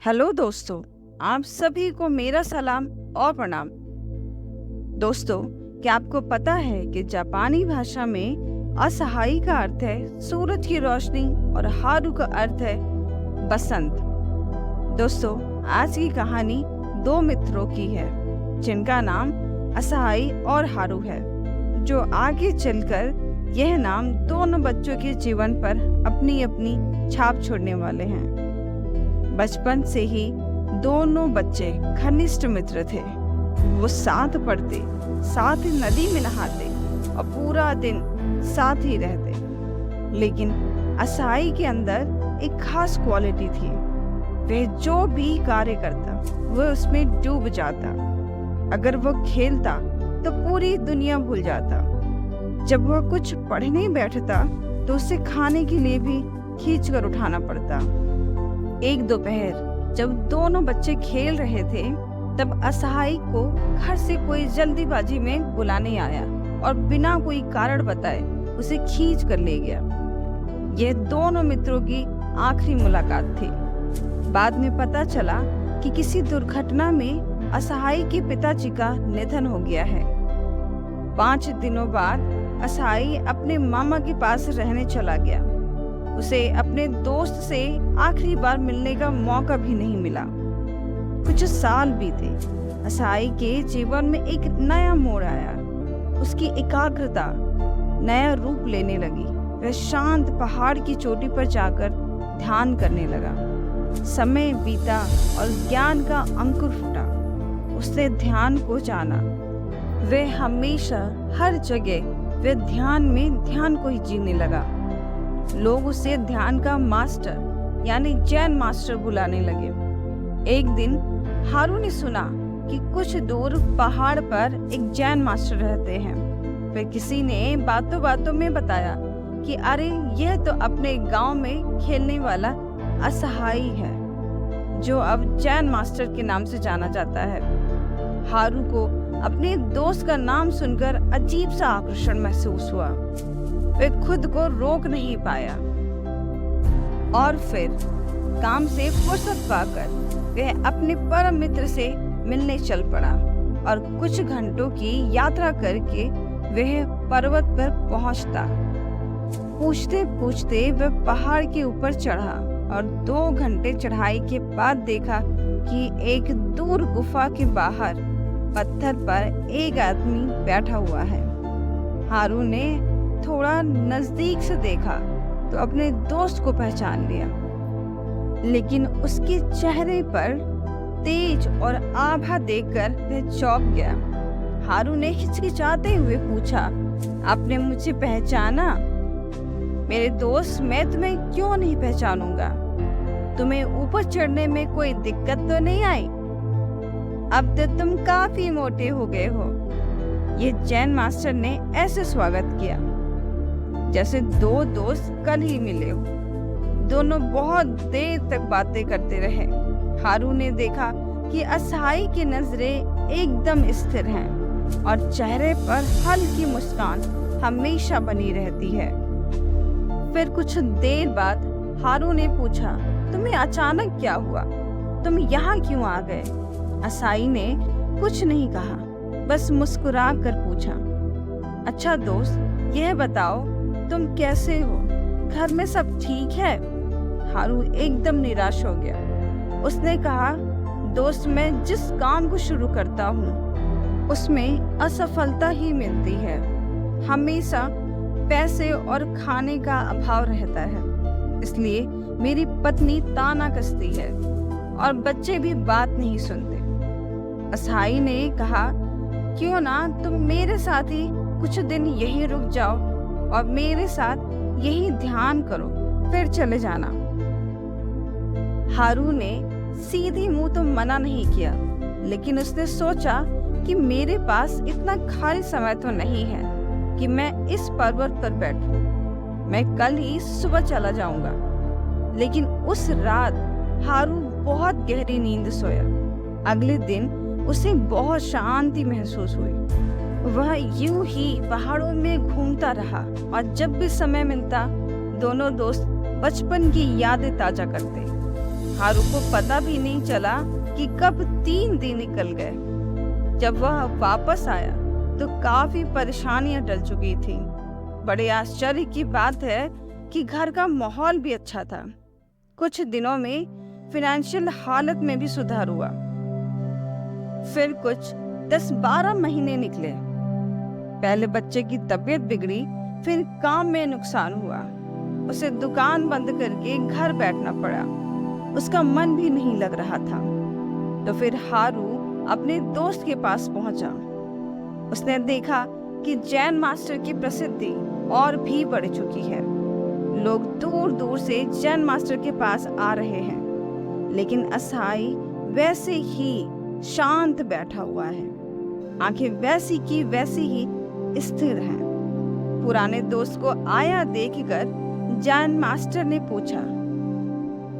Hello दोस्तों, आप सभी को मेरा सलाम और प्रणाम। दोस्तों, क्या आपको पता है कि जापानी भाषा में असहाय का अर्थ है सूरज की रोशनी और हारू का अर्थ है बसंत। दोस्तों, आज की कहानी दो मित्रों की है जिनका नाम असहाय और हारू है, जो आगे चलकर यह नाम दोनों बच्चों के जीवन पर अपनी अपनी छाप छोड़ने वाले हैं। बचपन से ही दोनों बच्चे घनिष्ठ मित्र थे। वो साथ पढ़ते, साथ ही नदी में नहाते और पूरा दिन साथ ही रहते। लेकिन असहाय के अंदर एक खास क्वालिटी थी। वह जो भी कार्य करता वह उसमें डूब जाता। अगर वो खेलता तो पूरी दुनिया भूल जाता। जब वह कुछ पढ़ने बैठता तो उसे खाने के लिए भी खींच कर उठाना पड़ता। एक दोपहर जब दोनों बच्चे खेल रहे थे, तब असहाय को घर से कोई जल्दीबाजी में बुलाने आया और बिना कोई कारण बताए उसे खींच कर ले गया। यह दोनों मित्रों की आखिरी मुलाकात थी। बाद में पता चला कि किसी दुर्घटना में असहाय के पिताजी का निधन हो गया है। 5 दिनों बाद असहाय अपने मामा के पास रहने चला गया। उसे अपने दोस्त से आखिरी बार मिलने का मौका भी नहीं मिला। कुछ साल बीते। असहाय के जीवन में एक नया मोड़ आया। उसकी एकाग्रता नया रूप लेने लगी। वह शांत पहाड़ की चोटी पर जाकर ध्यान करने लगा। समय बीता और ज्ञान का अंकुर फूटा। उसने ध्यान को जाना। वह हमेशा हर जगह वह ध्यान को ही जीने लगा। लोग उसे ध्यान का मास्टर यानी जैन मास्टर बुलाने लगे। एक दिन हारू ने सुना कि कुछ दूर पहाड़ पर एक जैन मास्टर रहते हैं। फिर किसी ने बातों बातों में बताया कि अरे, यह तो अपने गांव में खेलने वाला असहाय है, जो अब जैन मास्टर के नाम से जाना जाता है। हारू को अपने दोस्त का नाम सुनकर अजीब सा आकर्षण महसूस हुआ। वह खुद को रोक नहीं पाया और फिर काम से फुर्सत पाकर वह अपने परम मित्र से मिलने चल पड़ा और कुछ घंटों की यात्रा करके वह पर्वत पर पहुंचता। पूछते पूछते वह पहाड़ के ऊपर चढ़ा और 2 घंटे चढ़ाई के बाद देखा कि एक दूर गुफा के बाहर पत्थर पर एक आदमी बैठा हुआ है। हारू ने थोड़ा नजदीक से देखा तो अपने दोस्त को पहचान लिया, लेकिन उसके चेहरे पर तेज और आभा देखकर वह चौंक गया। हारू ने हिचकिचाते हुए पूछा, आपने मुझे पहचाना? मेरे दोस्त, मैं तुम्हें क्यों नहीं पहचानूंगा? तुम्हें ऊपर चढ़ने में कोई दिक्कत तो नहीं आई? अब तो तुम काफी मोटे हो गए हो। ये जैन मास्टर ने ऐसे स्वागत किया जैसे 2 दोस्त कल ही मिले हो। दोनों बहुत देर तक बातें करते रहे। हारू ने देखा कि असहाय की नजरें एकदम स्थिर हैं और चेहरे पर हल्की मुस्कान हमेशा बनी रहती है। फिर कुछ देर बाद हारू ने पूछा, तुम्हें अचानक क्या हुआ? तुम यहाँ क्यों आ गए? असहाय ने कुछ नहीं कहा, बस मुस्कुरा कर पूछा, अच्छा दोस्त, यह बताओ तुम कैसे हो? घर में सब ठीक है? हारू एकदम निराश हो गया। उसने कहा, दोस्त, मैं जिस काम को शुरू करता हूँ उसमें असफलता ही मिलती है। हमेशा पैसे और खाने का अभाव रहता है, इसलिए मेरी पत्नी ताना कसती है और बच्चे भी बात नहीं सुनते। असहाय ने कहा, क्यों ना तुम मेरे साथ ही कुछ दिन यहीं रुक जाओ और मेरे साथ यही ध्यान करो, फिर चले जाना। हारू ने सीधे मुंह तो मना नहीं किया, लेकिन उसने सोचा कि मेरे पास इतना खाली समय तो नहीं है कि मैं इस पर्वत पर बैठूं। मैं कल ही सुबह चला जाऊंगा। लेकिन उस रात हारू बहुत गहरी नींद सोया। अगले दिन उसे बहुत शांति महसूस हुई। वह यूं ही पहाड़ों में घूमता रहा और जब भी समय मिलता दोनों दोस्त बचपन की यादें ताजा करते। हारू को पता भी नहीं चला कि कब 3 दिन निकल गए। जब वह वापस आया तो काफी परेशानियां टल चुकी थी। बड़े आश्चर्य की बात है कि घर का माहौल भी अच्छा था। कुछ दिनों में फाइनेंशियल हालत में भी सुधार हुआ। फिर कुछ 10-12 महीने निकले। पहले बच्चे की तबीयत बिगड़ी, फिर काम में नुकसान हुआ। उसे दुकान बंद करके घर बैठना पड़ा। उसका मन भी नहीं लग रहा था। तो फिर हारू अपने दोस्त के पास पहुंचा। उसने देखा कि जैन मास्टर की प्रसिद्धि और भी बढ़ चुकी है। लोग दूर दूर से जैन मास्टर के पास आ रहे हैं, लेकिन असाई वैसे ही शांत बैठा हुआ है। आंखें वैसी की वैसी ही स्थिर हैं। पुराने दोस्त को आया देखकर जैन मास्टर ने पूछा,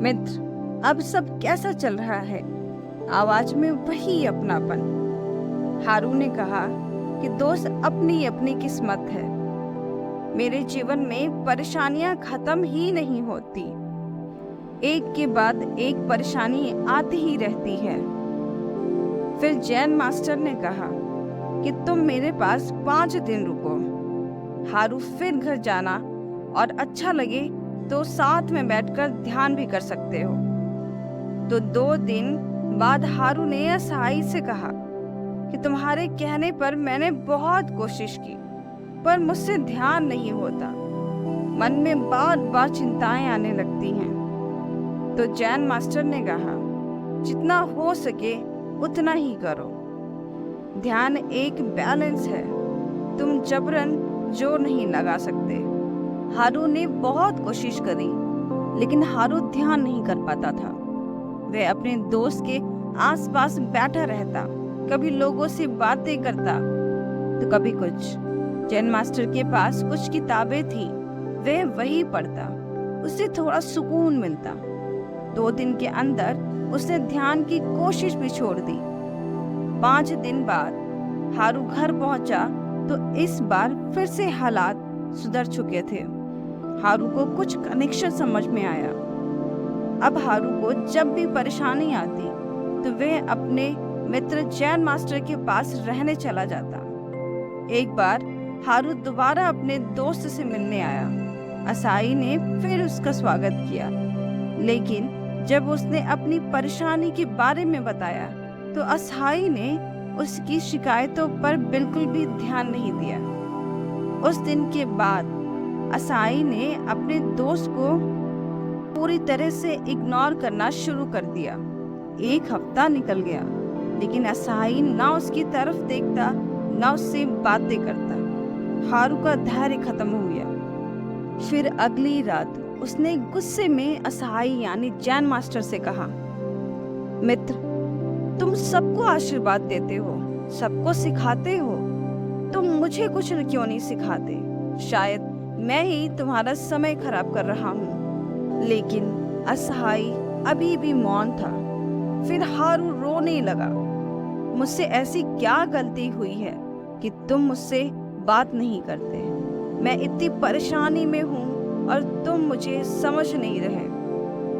मित्र, अब सब कैसा चल रहा है? आवाज में वही अपनापन। हारू ने कहा कि दोस्त, अपनी अपनी किस्मत है। मेरे जीवन में परेशानियां खत्म ही नहीं होती। एक के बाद एक परेशानी आती ही रहती है। फिर जैन मास्टर ने कहा कि तुम मेरे पास 5 दिन रुको। हारू फिर घर जाना और अच्छा लगे तो साथ में बैठकर ध्यान भी कर सकते हो। तो 2 दिन बाद हारू ने असाई से कहा कि तुम्हारे कहने पर मैंने बहुत कोशिश की, पर मुझसे ध्यान नहीं होता। मन में बार बार चिंताएं आने लगती हैं। तो जैन मास्टर ने कहा, जितना हो सके उतना ही करो। ध्यान एक बैलेंस है, तुम जबरन जोर नहीं लगा सकते। हारू ने बहुत कोशिश करी, लेकिन हारू ध्यान नहीं कर पाता था। वह अपने दोस्त के आसपास बैठा रहता, कभी लोगों से बातें करता तो कभी कुछ। जैन मास्टर के पास कुछ किताबें थी, वह वही पढ़ता, उससे थोड़ा सुकून मिलता। 2 दिन के अंदर उसने ध्यान की कोशिश भी छोड़ दी। 5 दिन बाद हारू घर पहुंचा तो इस बार फिर से हालात सुधर चुके थे। हारू को कुछ कनेक्शन समझ में आया। अब हारू को जब भी परेशानी आती तो वह अपने मित्र जैन मास्टर के पास रहने चला जाता। एक बार हारू दोबारा अपने दोस्त से मिलने आया। असाई ने फिर उसका स्वागत किया, लेकिन जब उसने अपनी परेशानी के बारे में बताया तो असाई ने उसकी शिकायतों पर बिल्कुल भी ध्यान नहीं दिया। उस दिन के बाद असाई ने अपने दोस्त को पूरी तरह से इग्नोर करना शुरू कर दिया। 1 हफ्ता निकल गया, लेकिन असाई ना उसकी तरफ देखता ना उससे बातें करता। हारू का धैर्य खत्म हो गया। फिर अगली रात उसने गुस्से में असाई यानी जैन मास्टर से कहा, मित्र, तुम सबको आशीर्वाद देते हो, सबको सिखाते हो, तुम मुझे कुछ क्यों नहीं सिखाते? शायद मैं ही तुम्हारा समय खराब कर रहा हूँ। लेकिन असाई अभी भी मौन था। फिर हारू रोने लगा, मुझसे ऐसी क्या गलती हुई है कि तुम मुझसे बात नहीं करते? मैं इतनी परेशानी में हूँ और तुम मुझे समझ नहीं रहे।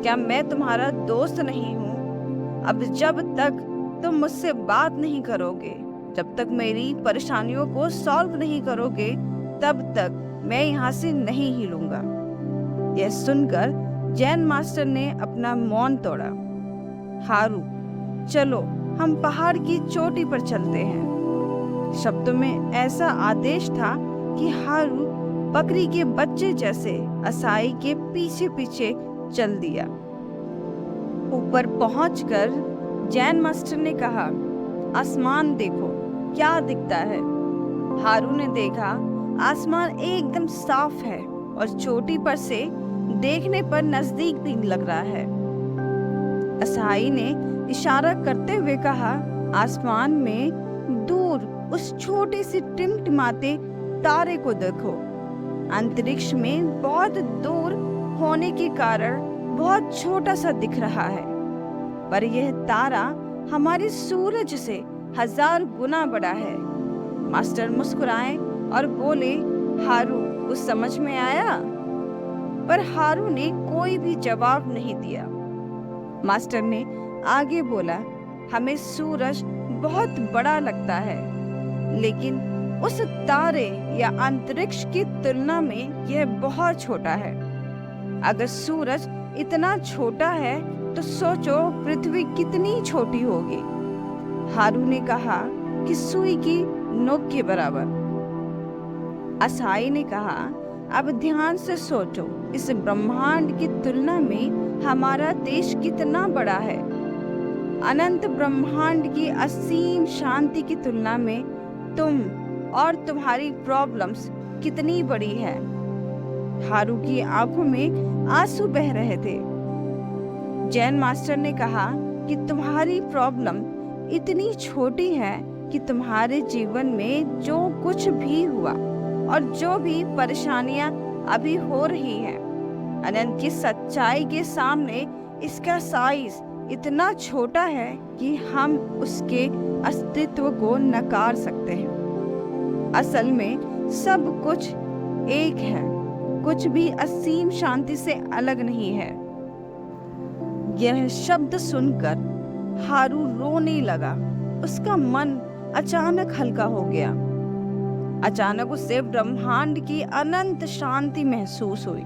क्या मैं तुम्हारा दोस्त नहीं हूँ? अब जब तक तुम मुझसे बात नहीं करोगे, जब तक मेरी परेशानियों को सॉल्व नहीं करोगे, तब तक मैं यहाँ से नहीं हिलूंगा। यह सुनकर जैन मास्टर ने अपना मौन तोड़ा। हारू, चलो हम पहाड़ की चोटी पर चलते हैं। शब्दों में ऐसा आदेश था कि हारू बकरी के बच्चे जैसे असाई के पीछे पीछे चल दिया। ऊपर पहुंचकर जैन मास्टर ने कहा, आसमान देखो क्या दिखता है। हारू ने देखा आसमान एकदम साफ है और चोटी पर से देखने पर नजदीक भी लग रहा है। असाई ने इशारा करते हुए कहा, आसमान में दूर उस छोटे से टिमटिमाते तारे को देखो। अंतरिक्ष में बहुत दूर होने के कारण बहुत छोटा सा दिख रहा है, पर यह तारा हमारे सूरज से 1000 गुना बड़ा है। मास्टर मुस्कुराए और बोले, हारू, कुछ समझ में आया? पर हारू ने कोई भी जवाब नहीं दिया। मास्टर ने आगे बोला, हमें सूरज बहुत बड़ा लगता है, लेकिन उस तारे या अंतरिक्ष की तुलना में यह बहुत छोटा है। अगर सूरज इतना छोटा है तो सोचो पृथ्वी कितनी छोटी होगी। हारू ने कहा कि सुई की नोक के बराबर। असाई ने कहा, अब ध्यान से सोचो, इस ब्रह्मांड की तुलना में हमारा देश कितना बड़ा है। अनंत ब्रह्मांड की असीम शांति की तुलना में तुम और तुम्हारी प्रॉब्लम्स कितनी बड़ी है। हारू की आंखों में आंसू बह रहे थे। जैन मास्टर ने कहा कि तुम्हारी प्रॉब्लम इतनी छोटी है कि तुम्हारे जीवन में जो कुछ भी हुआ और जो भी परेशानियां अभी हो रही हैं, अनंत की सच्चाई के सामने इसका साइज इतना छोटा है कि हम उसके अस्तित्व को नकार सकते हैं। असल में सब कुछ एक है, कुछ भी असीम शांति से अलग नहीं है। यह शब्द सुनकर हारू रोने लगा। उसका मन अचानक हल्का हो गया। अचानक उसे ब्रह्मांड की अनंत शांति महसूस हुई।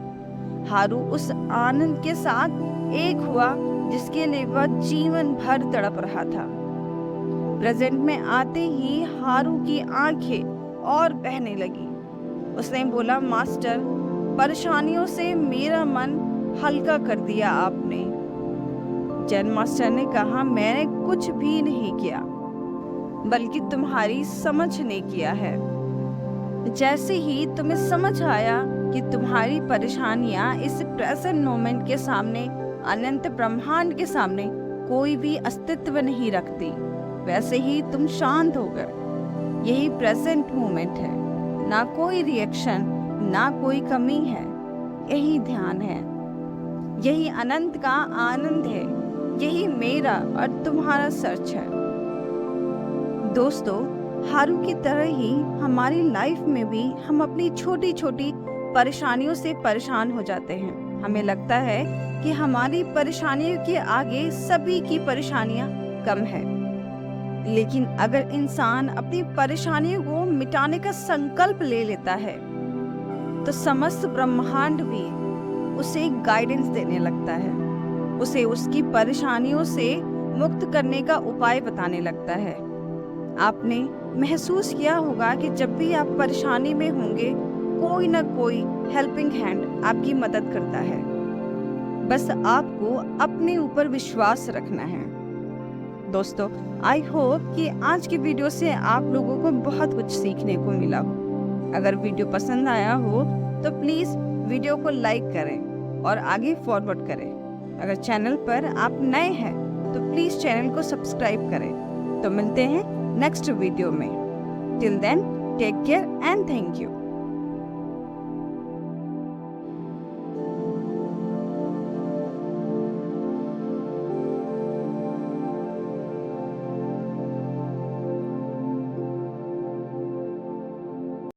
हारू उस आनंद के साथ एक हुआ जिसके लिए वह जीवन भर तड़प रहा था। प्रेजेंट में आते ही हारू की आंखें और बहने लगी। उसने बोला, मास्टर, परेशानियों से मेरा मन हल्का कर दिया आपने। जैन मास्टर ने कहा, मैंने कुछ भी नहीं किया, बल्कि तुम्हारी समझ ने किया है। जैसे ही तुम्हें समझ आया कि तुम्हारी परेशानियां इस प्रेजेंट मोमेंट के सामने, अनंत ब्रह्मांड के सामने कोई भी अस्तित्व नहीं रखती, वैसे ही तुम शांत हो गए। यही प्रेजेंट मोमेंट है, ना कोई रिएक्शन, ना कोई कमी है। यही ध्यान है, यही अनंत का आनंद है, यही मेरा और तुम्हारा सच है। दोस्तों, हारू की तरह ही हमारी लाइफ में भी हम अपनी छोटी छोटी परेशानियों से परेशान हो जाते हैं। हमें लगता है कि हमारी परेशानियों के आगे सभी की परेशानियां कम है। लेकिन अगर इंसान अपनी परेशानियों को मिटाने का संकल्प ले लेता है तो समस्त ब्रह्मांड भी उसे गाइडेंस देने लगता है, उसे उसकी परेशानियों से मुक्त करने का उपाय बताने लगता है। आपने महसूस किया होगा कि जब भी आप परेशानी में होंगे, कोई ना कोई हेल्पिंग हैंड आपकी मदद करता है। बस आपको अपने ऊपर विश्वास रखना है। दोस्तों, आई होप कि आज की वीडियो से आप लोगों को बहुत कुछ सीखने को मिला हो। अगर वीडियो पसंद आया हो तो प्लीज़ वीडियो को लाइक करें और आगे फॉरवर्ड करें। अगर चैनल पर आप नए हैं तो प्लीज़ चैनल को सब्सक्राइब करें। तो मिलते हैं नेक्स्ट वीडियो में। Till then, take care and thank you.